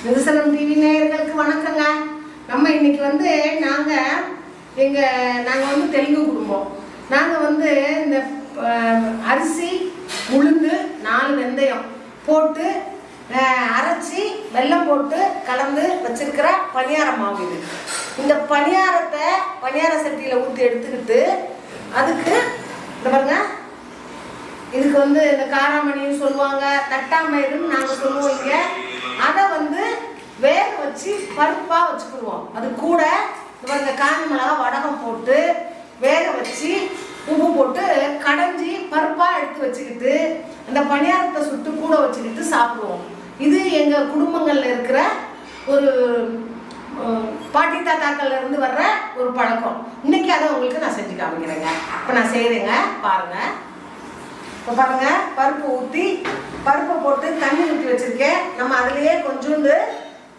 நிதர்சனம் டிவி நேயர்களுக்கு வணக்கங்க. நம்ம இன்னைக்கு வந்து நாங்கள் வந்து தெலுங்கு குடும்பம். நாங்கள் வந்து இந்த அரிசி உளுந்து 4 வெந்தயம் போட்டு அரைச்சி வெல்லம் போட்டு கலந்து வச்சிருக்கிற பணியார மாவு இது. இந்த பணியாரத்தை பணியார சட்டியில் ஊற்றி எடுத்துக்கிட்டு அதுக்கு இந்த பாருங்க, இதுக்கு வந்து இந்த காராமணின்னு சொல்லுவாங்க, தட்டாமயிறுன்னு நாங்கள் சொல்லுவோம் இங்கே. அதை வந்து வேக வச்சு பருப்பாக வச்சுக்கிடுவோம். அது கூட இந்த காஞ்ச மிளகா வடகம் போட்டு வேக வச்சு உப்பு போட்டு கடைஞ்சி பருப்பாக எடுத்து வச்சுக்கிட்டு அந்த பணியாரத்தை சுட்டு கூட வச்சுக்கிட்டு சாப்பிடுவோம். இது எங்கள் குடும்பங்களில் இருக்கிற ஒரு பாட்டி தாத்தாக்கள்ல இருந்து வர்ற ஒரு பழக்கம். இன்னைக்கு அதை உங்களுக்கு நான் செஞ்சு காமிக்கிறேங்க. இப்போ நான் செய்கிறேங்க, பாருங்கள். இப்போ பாருங்கள், பருப்பு ஊற்றி பருப்பை போட்டு தண்ணி ஊற்றி வச்சுருக்கேன். நம்ம அதுலேயே கொஞ்சோண்டு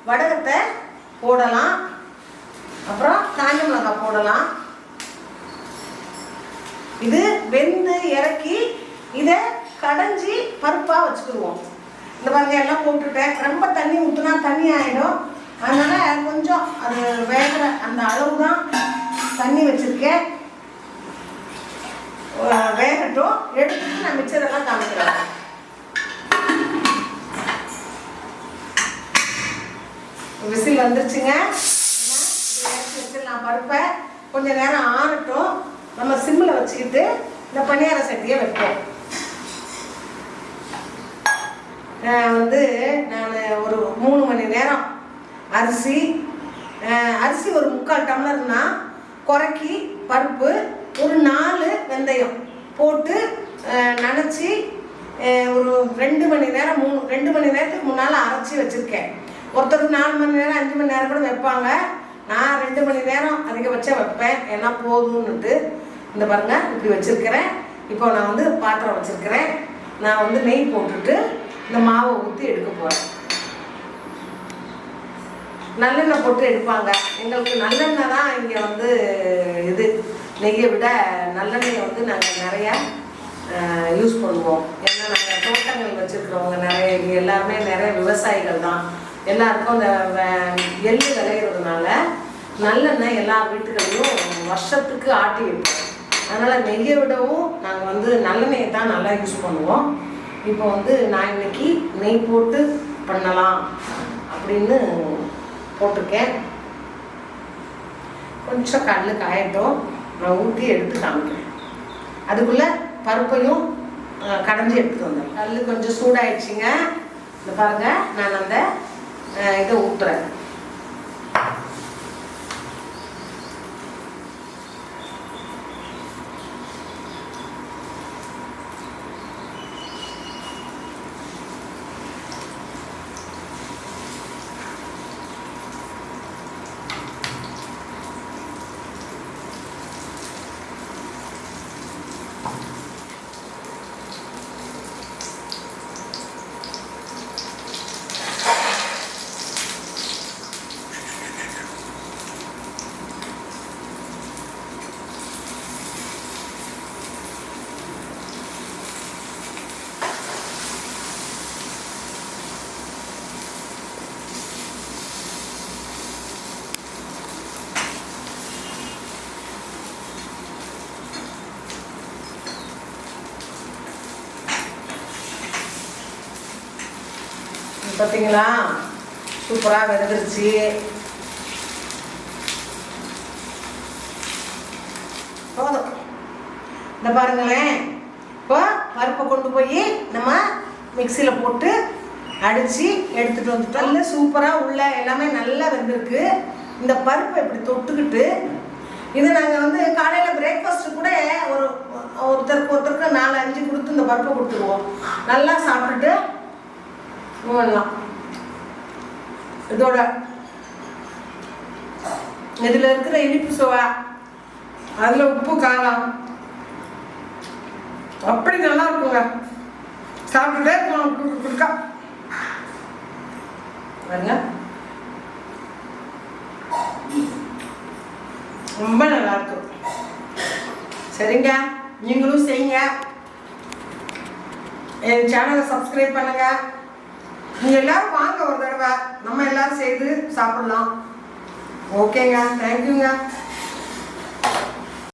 வடகத்தை போடலாம், அப்புறம் காஞ்ச மிளகாய் போடலாம். இது வெந்து இறக்கி இதை கடைஞ்சி பருப்பாக வச்சுக்கிடுவோம். இந்த பாருங்க, எல்லாம் போட்டுட்டேன். ரொம்ப தண்ணி ஊற்றினா தண்ணி ஆகிடும், அதனால் கொஞ்சம் அது வேகிற அந்த அளவு தான் தண்ணி வச்சுருக்கேன். வேகட்டும், எடுத்துட்டு நான் மிச்சரெல்லாம் காமிக்கிறேன். விசில் வந்துருச்சுங்க. வச்சிடலாம் பருப்பை. கொஞ்சம் நேரம் ஆறட்டும். நம்ம சிம்மில் வச்சுக்கிட்டு இந்த பணியார சட்டியை வைப்போம். வந்து நான் ஒரு 3 மணி நேரம் அரிசி ஒரு 3/4 டம்ளர்னா குறைக்கி பருப்பு ஒரு 4 வெந்தயம் போட்டு நனைச்சி ஒரு 2 மணி நேரம் 2 மணி நேரத்துக்கு முன்னால் அரைச்சி வச்சுருக்கேன். ஒருத்தருக்கு 4 மணி நேரம் 5 மணி நேரம் கூட வைப்பாங்க. நான் 2 மணி நேரம் அதிகபட்சம் வைப்பேன், ஏன்னா போதும்னுட்டு. இந்த பாருங்கள், இப்படி வச்சுருக்கிறேன். இப்போ நான் வந்து பாத்திரம் வச்சுருக்கிறேன். நான் வந்து நெய் போட்டுட்டு இந்த மாவை ஊற்றி எடுக்க போகிறேன். நல்லெண்ணெய் போட்டு எடுப்பாங்க. எங்களுக்கு நல்லெண்ணெய் தான் இங்கே வந்து இது, நெய்யை விட நல்லெண்ணெயை வந்து நாங்கள் நிறையா யூஸ் பண்ணுவோம். ஏன்னா நாங்கள் தோட்டங்கள் வச்சுருக்கிறவங்க நிறைய, இங்கே எல்லாருமே நிறைய விவசாயிகள் தான். எல்லாருக்கும் இந்த எள்ளு விளையிறதுனால நல்லெண்ணெய் எல்லா வீட்டுகளையும் வருஷத்துக்கு ஆட்டி வைப்போம். அதனால் நெய்யை விடவும் நாங்கள் வந்து நல்லெண்ணெயை தான் நல்லா யூஸ் பண்ணுவோம். இப்போ வந்து நான் இன்னைக்கு நெய் போட்டு பண்ணலாம் அப்படின்னு போட்டிருக்கேன். கொஞ்சம் கல் காயட்டும், நான் ஊற்றி எடுத்து காமிக்கிறேன். அதுக்குள்ளே பருப்பையும் கடைஞ்சி எடுத்துட்டு வந்தேன். கல் கொஞ்சம் சூடாயிடுச்சுங்க. இந்த பாருங்கள், நான் அந்த இதை ஊற்றுறேன். பார்த்தீங்களா, சூப்பராக வெந்துருச்சு. போதும். இந்த பாருங்களேன், இப்போ பருப்பை கொண்டு போய் நம்ம மிக்சியில் போட்டு அடித்து எடுத்துகிட்டு வந்துட்டோம். இல்லை, சூப்பராக உள்ள எல்லாமே நல்லா வெந்திருக்கு. இந்த பருப்பை இப்படி தொட்டுக்கிட்டு இது நாங்கள் வந்து காலையில் பிரேக்ஃபாஸ்ட்டு கூட ஒருத்தருக்கு 4-5 கொடுத்து இந்த பருப்பை கொடுத்துருவோம். நல்லா சாப்பிட்டுட்டு பண்ணலாம். இதோட இதில் இருக்கிற இனிப்பு சுவை, அதில் உப்பு காரம் அப்படி நல்லா இருக்குங்க. சாப்பிட்டுட்டே கொடுக்கா பாருங்க, ரொம்ப நல்லா இருக்கும். சரிங்க, நீங்களும் செய்யுங்க. என் சேனலை சப்ஸ்கிரைப் பண்ணுங்க. நீங்கள் எல்லாரும் வாங்க ஒரு தடவை. நம்ம மாதிரி செய்து சாப்பிடலாம். ஓகேங்க, தேங்க்யூங்க.